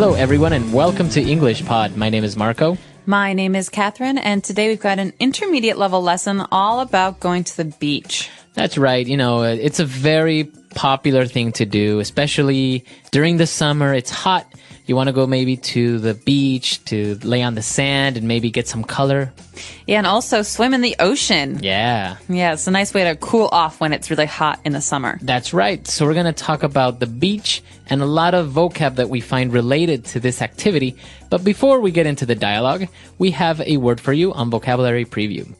Hello, everyone, and welcome to English Pod. My name is Marco. My name is Catherine, and today we've got an intermediate level lesson all about going to the beach. That's right. You know, it's a very popular thing to do, especially during the summer. It's hot. You want to go maybe to the beach to lay on the sand and maybe get some color. Yeah, and also swim in the ocean. Yeah. Yeah, it's a nice way to cool off when it's really hot in the summer. That's right. So we're going to talk about the beach and a lot of vocab that we find related to this activity. But before we get into the dialogue, we have a word for you on Vocabulary Preview.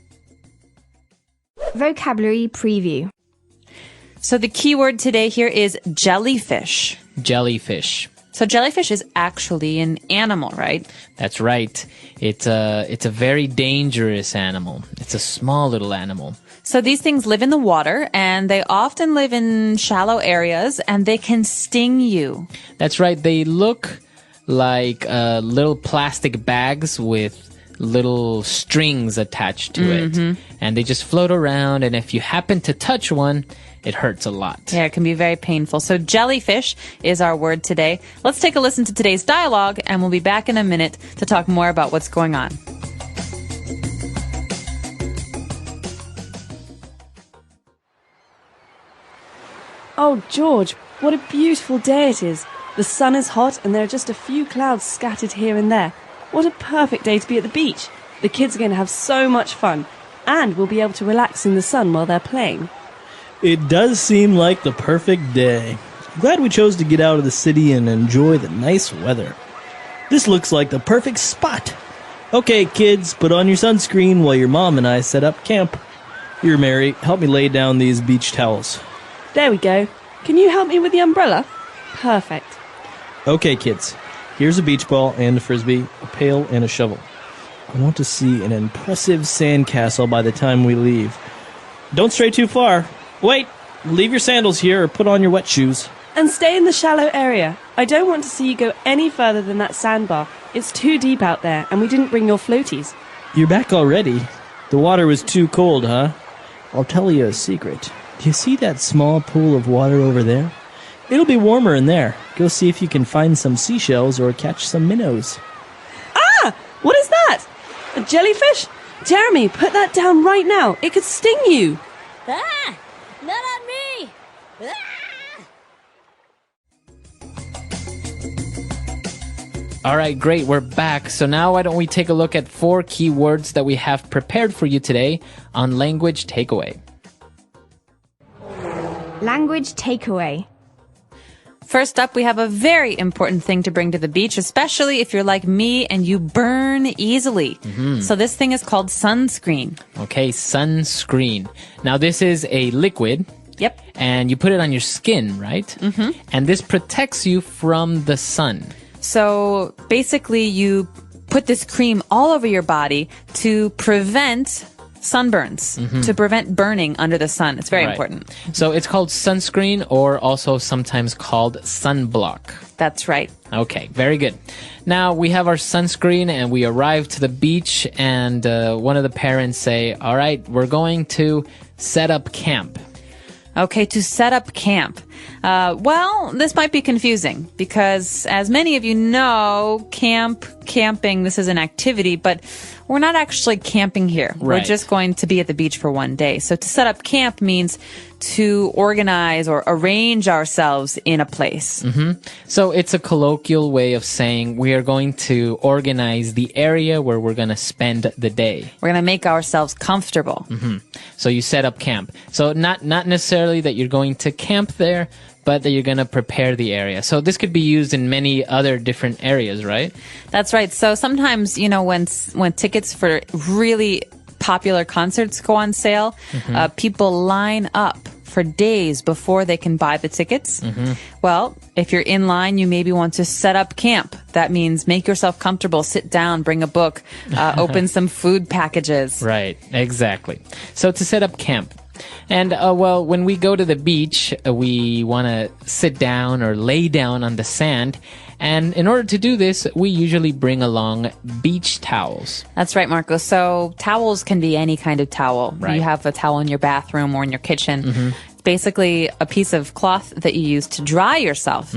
Vocabulary Preview. So the key word today here is jellyfish. Jellyfish. So jellyfish is actually an animal, right? That's right. It's a very dangerous animal. It's a small little animal. So these things live in the water, and they often live in shallow areas, and they can sting you. That's right. They look like little plastic bags with little strings attached to it. And they just float around, and if you happen to touch one, it hurts a lot. Yeah, it can be very painful. So jellyfish is our word today. Let's take a listen to today's dialogue, and we'll be back in a minute to talk more about what's going on. Oh, George, what a beautiful day it is. The sun is hot and there are just a few clouds scattered here and there. What a perfect day to be at the beach. The kids are going to have so much fun, and we'll be able to relax in the sun while they're playing. It does seem like the perfect day. I'm glad we chose to get out of the city and enjoy the nice weather. This looks like the perfect spot. Okay, kids, put on your sunscreen while your mom and I set up camp. Here, Mary, help me lay down these beach towels. There we go. Can you help me with the umbrella? Perfect. Okay, kids. Here's a beach ball and a frisbee, a pail and a shovel. I want to see an impressive sandcastle by the time we leave. Don't stray too far. Wait, leave your sandals here or put on your wet shoes. And stay in the shallow area. I don't want to see you go any further than that sandbar. It's too deep out there, and we didn't bring your floaties. You're back already? The water was too cold, huh? I'll tell you a secret. Do you see that small pool of water over there? It'll be warmer in there. Go see if you can find some seashells or catch some minnows. Ah! What is that? A jellyfish? Jeremy, put that down right now. It could sting you. Ah! Not on me! Ah! All right, great. We're back. So now why don't we take a look at 4 key words that we have prepared for you today on Language Takeaway. Language Takeaway. First up, we have a very important thing to bring to the beach, especially if you're like me and you burn easily. So this thing is called sunscreen. Okay, sunscreen. Now this is a liquid. Yep. And you put it on your skin, right? And this protects you from the sun. So basically you put this cream all over your body to prevent sunburns, to prevent burning under the sun. It's very important. So it's called sunscreen, or also sometimes called sunblock. That's right. Okay, very good. Now we have our sunscreen and we arrive to the beach, and one of the parents say, all right, we're going to set up camp. Okay, to set up camp. Well, this might be confusing because, as many of you know, camping, this is an activity, but we're not actually camping here. Right. We're just going to be at the beach for one day. So to set up camp means to organize or arrange ourselves in a place. So it's a colloquial way of saying we are going to organize the area where we're going to spend the day. We're going to make ourselves comfortable. So you set up camp. So not necessarily that you're going to camp there, but that you're going to prepare the area. So this could be used in many other different areas, right? That's right. So sometimes, you know, when tickets for really popular concerts go on sale, people line up for days before they can buy the tickets. Well, if you're in line, you maybe want to set up camp. That means make yourself comfortable, sit down, bring a book, open some food packages. Right, exactly. So to set up camp. And, well, when we go to the beach, we want to sit down or lay down on the sand. And in order to do this, we usually bring along beach towels. That's right, Marco. So towels can be any kind of towel. Right. You have a towel in your bathroom or in your kitchen. basically a piece of cloth that you use to dry yourself.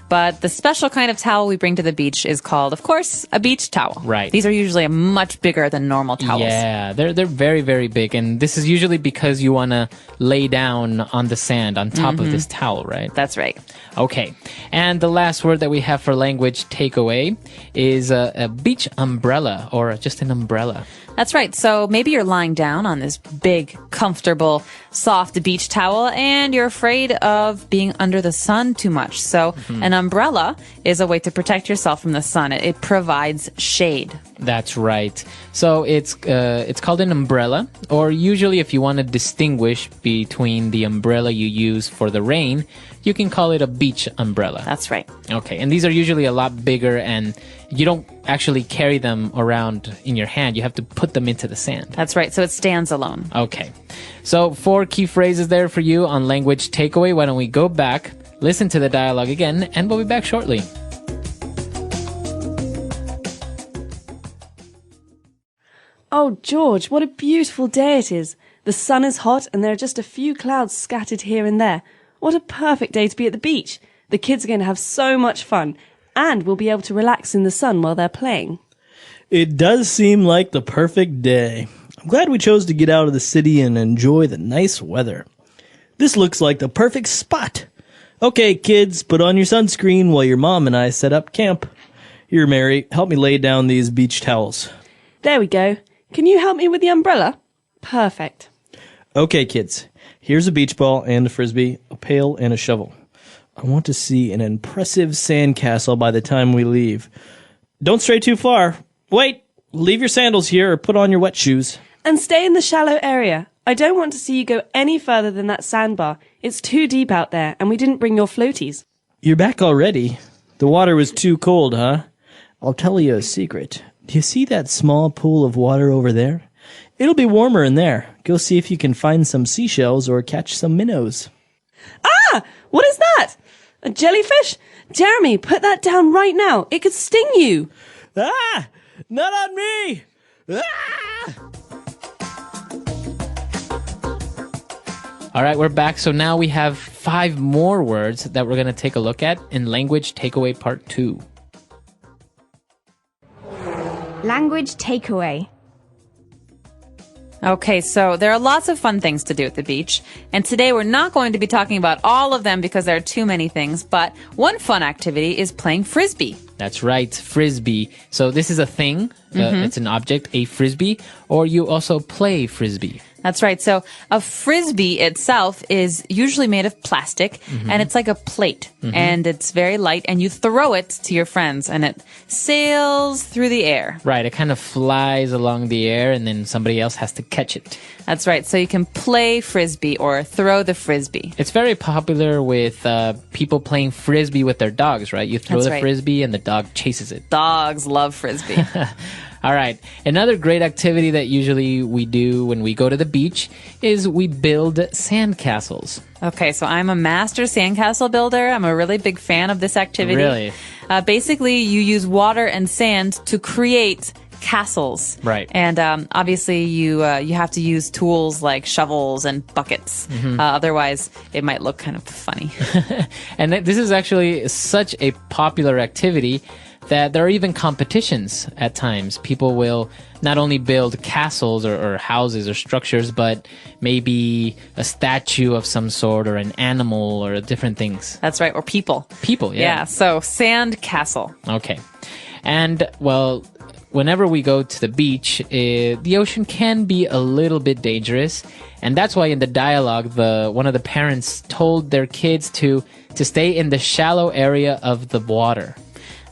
But the special kind of towel we bring to the beach is called, of course, a beach towel. Right. These are usually much bigger than normal towels. Yeah, they're very, very big. And this is usually because you want to lay down on the sand on top of this towel, right? That's right. Okay. And the last word that we have for language takeaway is a beach umbrella, or just an umbrella. That's right. So maybe you're lying down on this big, comfortable, soft beach towel and you're afraid of being under the sun too much. So an umbrella is a way to protect yourself from the sun. It provides shade. That's right. So it's called an umbrella, or usually if you want to distinguish between the umbrella you use for the rain, you can call it a beach umbrella. That's right. Okay, and these are usually a lot bigger, and you don't actually carry them around in your hand. You have to put them into the sand. That's right. So it stands alone. Okay. So 4 key phrases there for you on language takeaway. Why don't we go back, listen to the dialogue again, and we'll be back shortly. Oh, George, what a beautiful day it is. The sun is hot and there are just a few clouds scattered here and there. What a perfect day to be at the beach. The kids are going to have so much fun, and we'll be able to relax in the sun while they're playing. It does seem like the perfect day. I'm glad we chose to get out of the city and enjoy the nice weather. This looks like the perfect spot. Okay, kids, put on your sunscreen while your mom and I set up camp. Here, Mary, help me lay down these beach towels. There we go. Can you help me with the umbrella? Perfect. Okay, kids, here's a beach ball and a frisbee, a pail and a shovel. I want to see an impressive sandcastle by the time we leave. Don't stray too far. Wait, leave your sandals here or put on your wet shoes. And stay in the shallow area. I don't want to see you go any further than that sandbar. It's too deep out there, and we didn't bring your floaties. You're back already. The water was too cold, huh? I'll tell you a secret. Do you see that small pool of water over there? It'll be warmer in there. Go see if you can find some seashells or catch some minnows. Ah! What is that? A jellyfish? Jeremy, put that down right now. It could sting you. Ah! Not on me! Ah! All right, we're back. So now we have 5 more words that we're going to take a look at in Language Takeaway Part 2. Language takeaway. Okay, so there are lots of fun things to do at the beach, and today we're not going to be talking about all of them because there are too many things, but one fun activity is playing frisbee. That's right, frisbee. So this is a thing. It's an object, a frisbee, or you also play frisbee. That's right. So a frisbee itself is usually made of plastic, and it's like a plate, and it's very light, and you throw it to your friends, and it sails through the air. Right, it kind of flies along the air, and then somebody else has to catch it. That's right. So you can play frisbee or throw the frisbee. It's very popular with people playing frisbee with their dogs, right? You throw That's the right. frisbee, and the dog chases it. Dogs love frisbee. All right. Another great activity that usually we do when we go to the beach is we build sandcastles. Okay, so I'm a master sandcastle builder. I'm a really big fan of this activity. Really? Basically, you use water and sand to create castles. Right. And obviously, you have to use tools like shovels and buckets. Otherwise, it might look kind of funny. And this is actually such a popular activity that there are even competitions at times. People will not only build castles or houses or structures, but maybe a statue of some sort or an animal or different things. That's right, or people. People, yeah. Yeah, so sand castle. Okay. And, well, whenever we go to the beach, the ocean can be a little bit dangerous. And that's why in the dialogue, one of the parents told their kids to stay in the shallow area of the water.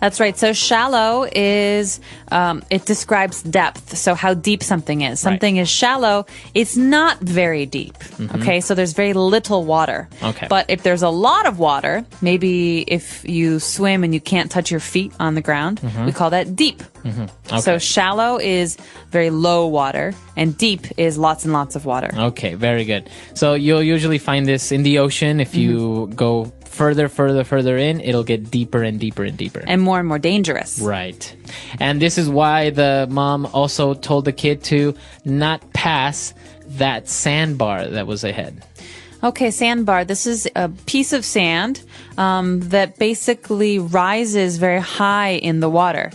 That's right. So shallow is, it describes depth. So how deep something is. Something is shallow. It's not very deep. Okay. So there's very little water. Okay. But if there's a lot of water, maybe if you swim and you can't touch your feet on the ground, we call that deep. Okay. So shallow is very low water and deep is lots and lots of water. Okay. Very good. So you'll usually find this in the ocean. If you go further in, it'll get deeper and deeper and deeper. And more dangerous. Right. And this is why the mom also told the kid to not pass that sandbar that was ahead. Okay, sandbar. This is a piece of sand that basically rises very high in the water.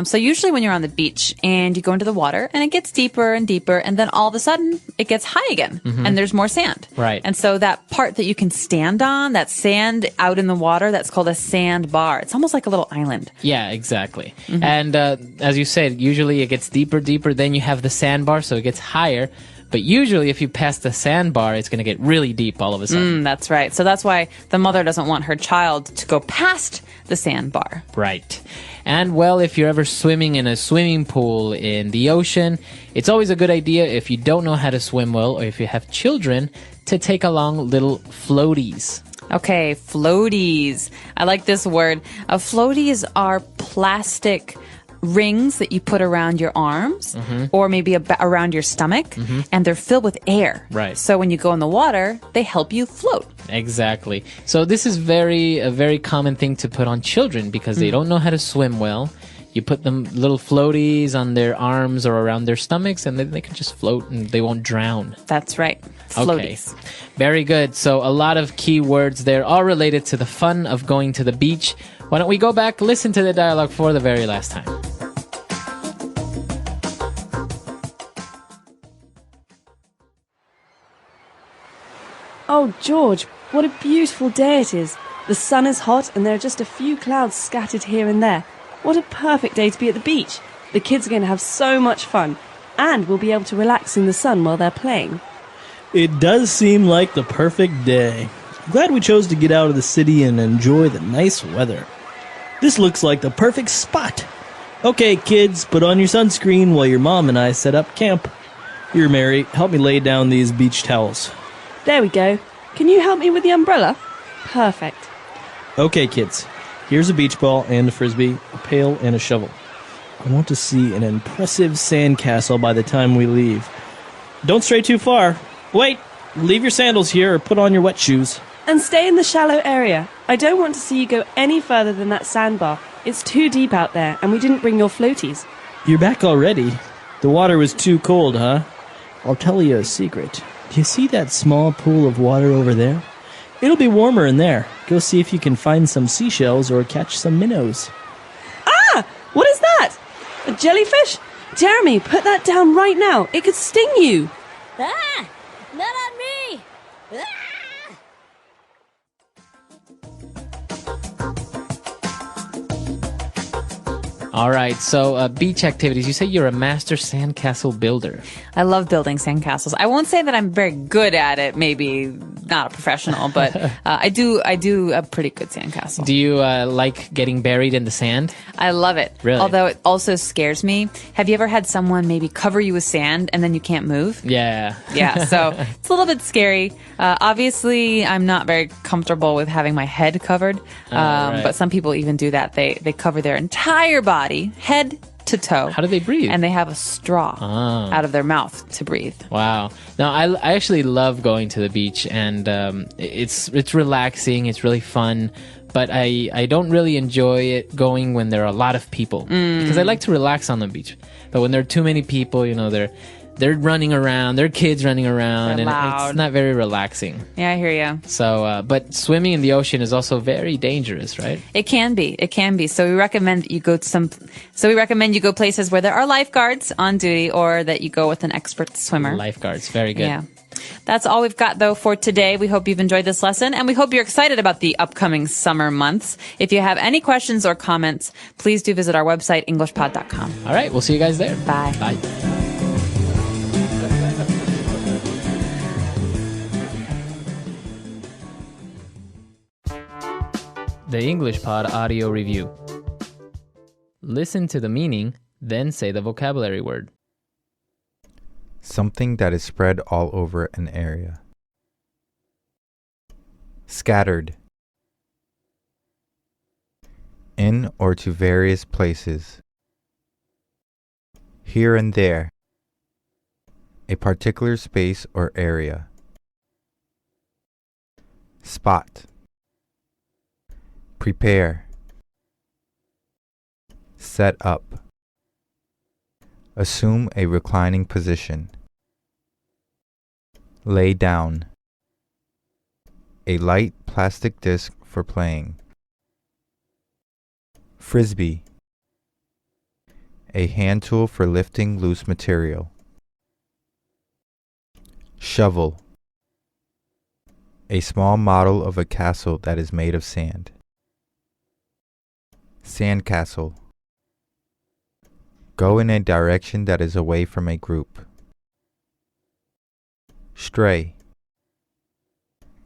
So usually when you're on the beach and you go into the water and it gets deeper and deeper, and then all of a sudden it gets high again and there's more sand. Right. And so that part that you can stand on, that sand out in the water, that's called a sandbar. It's almost like a little island. Yeah, exactly. And as you said, usually it gets deeper, then you have the sandbar, so it gets higher. But usually if you pass the sandbar, it's going to get really deep all of a sudden. That's right. So that's why the mother doesn't want her child to go past the sandbar. Right. And well, if you're ever swimming in a swimming pool in the ocean, it's always a good idea, if you don't know how to swim well or if you have children, to take along little floaties. Okay, floaties. I like this word. Floaties are plastic rings that you put around your arms or maybe around your stomach, and they're filled with air. Right. So when you go in the water, they help you float. Exactly. So this is a very common thing to put on children because they don't know how to swim well. You put them little floaties on their arms or around their stomachs, and then they can just float and they won't drown. That's right. Floaties. Okay. Very good. So a lot of key words there, all related to the fun of going to the beach. Why don't we go back, listen to the dialogue for the very last time. Oh, George, what a beautiful day it is. The sun is hot and there are just a few clouds scattered here and there. What a perfect day to be at the beach. The kids are going to have so much fun, and we'll be able to relax in the sun while they're playing. It does seem like the perfect day. I'm glad we chose to get out of the city and enjoy the nice weather. This looks like the perfect spot. Okay, kids, put on your sunscreen while your mom and I set up camp. Here, Mary, help me lay down these beach towels. There we go. Can you help me with the umbrella? Perfect. Okay, kids. Here's a beach ball and a frisbee, a pail and a shovel. I want to see an impressive sandcastle by the time we leave. Don't stray too far. Wait! Leave your sandals here or put on your wet shoes. And stay in the shallow area. I don't want to see you go any further than that sandbar. It's too deep out there, and we didn't bring your floaties. You're back already? The water was too cold, huh? I'll tell you a secret. Do you see that small pool of water over there? It'll be warmer in there. Go see if you can find some seashells or catch some minnows. Ah! What is that? A jellyfish? Jeremy, put that down right now. It could sting you. Ah! Not on me! Ah! All right, so beach activities. You say you're a master sandcastle builder. I love building sandcastles. I won't say that I'm very good at it, maybe not a professional, but I do a pretty good sandcastle. Do you like getting buried in the sand? I love it. Really? Although it also scares me. Have you ever had someone maybe cover you with sand and then you can't move? Yeah. Yeah, so it's a little bit scary. Obviously, I'm not very comfortable with having my head covered, right. but some people even do that. They cover their entire body, head to toe. How do they breathe? And they have a straw out of their mouth to breathe. Wow. Now, I actually love going to the beach, and it's relaxing. It's really fun. But I don't really enjoy it going when there are a lot of people because I like to relax on the beach. But when there are too many people, they're running around, their kids running around, They're and loud. it's not very relaxing. Yeah, I hear you. So, but swimming in the ocean is also very dangerous, right? It can be. It can be. So we recommend that you go to places where there are lifeguards on duty, or that you go with an expert swimmer. Lifeguards, very good. Yeah. That's all we've got, though, for today. We hope you've enjoyed this lesson, and we hope you're excited about the upcoming summer months. If you have any questions or comments, please do visit our website, englishpod.com. All right, we'll see you guys there. Bye. Bye. The English Pod Audio Review. Listen to the meaning, then say the vocabulary word. Something that is spread all over an area. Scattered. In or to various places. Here and there. A particular space or area. Spot. Prepare. Set up. Assume a reclining position. Lay down. A light plastic disc for playing. Frisbee. A hand tool for lifting loose material. Shovel. A small model of a castle that is made of sand. Sandcastle. Go in a direction that is away from a group. Stray.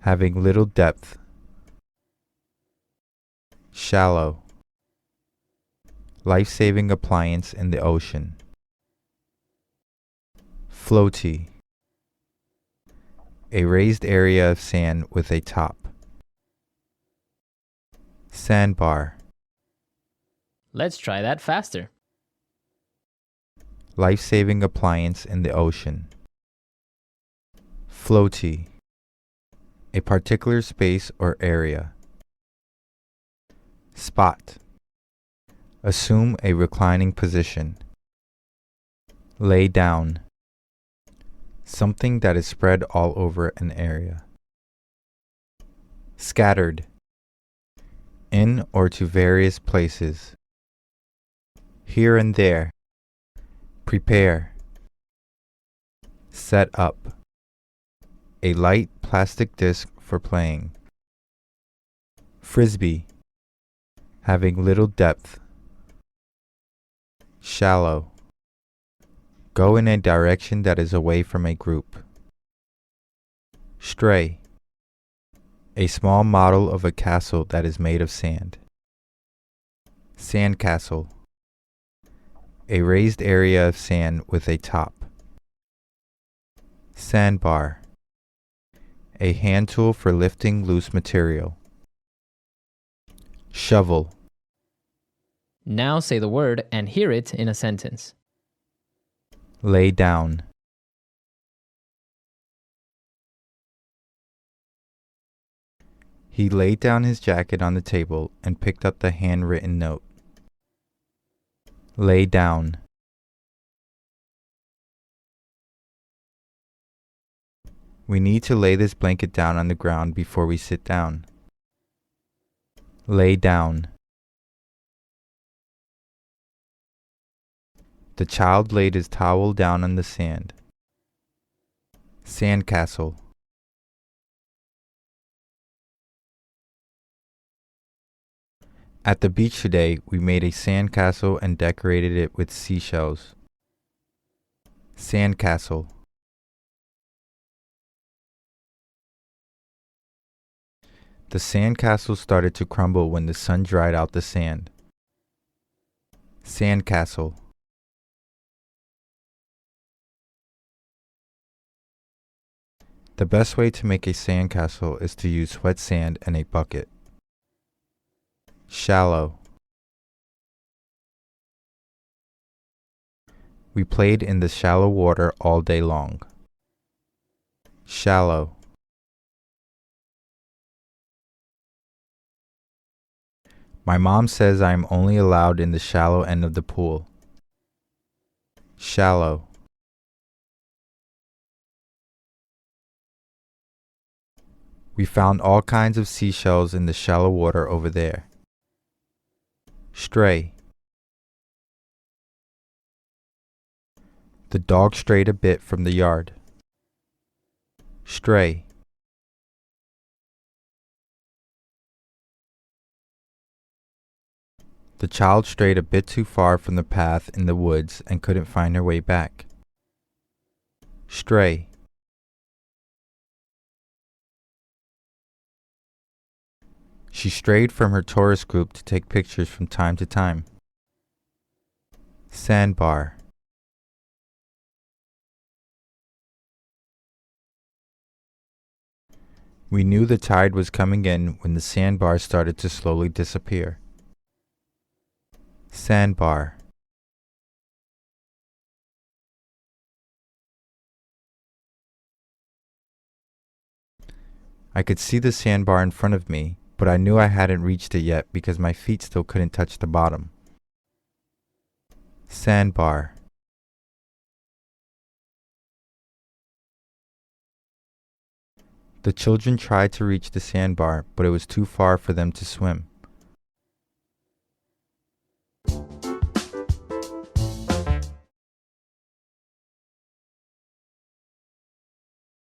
Having little depth. Shallow. Life-saving appliance in the ocean. Floaty. A raised area of sand with a top. Sandbar. Let's try that faster. Life-saving appliance in the ocean. Floaty. A particular space or area. Spot. Assume a reclining position. Lay down. Something that is spread all over an area. Scattered. In or to various places. Here and there. Prepare. Set up. A light plastic disc for playing. Frisbee. Having little depth. Shallow. Go in a direction that is away from a group. Stray. A small model of a castle that is made of sand. Sandcastle. A raised area of sand with a top. Sandbar. A hand tool for lifting loose material. Shovel. Now say the word and hear it in a sentence. Lay down. He laid down his jacket on the table and picked up the handwritten note. Lay down. We need to lay this blanket down on the ground before we sit down. Lay down. The child laid his towel down on the sand. Sandcastle. At the beach today, we made a sandcastle and decorated it with seashells. Sandcastle. The sandcastle started to crumble when the sun dried out the sand. Sandcastle. The best way to make a sandcastle is to use wet sand and a bucket. Shallow. We played in the shallow water all day long. Shallow. My mom says I am only allowed in the shallow end of the pool. Shallow. We found all kinds of seashells in the shallow water over there. Stray. The dog strayed a bit from the yard. Stray. The child strayed a bit too far from the path in the woods and couldn't find her way back. Stray. She strayed from her tourist group to take pictures from time to time. Sandbar. We knew the tide was coming in when the sandbar started to slowly disappear. Sandbar. I could see the sandbar in front of me, but I knew I hadn't reached it yet because my feet still couldn't touch the bottom. Sandbar. The children tried to reach the sandbar, but it was too far for them to swim.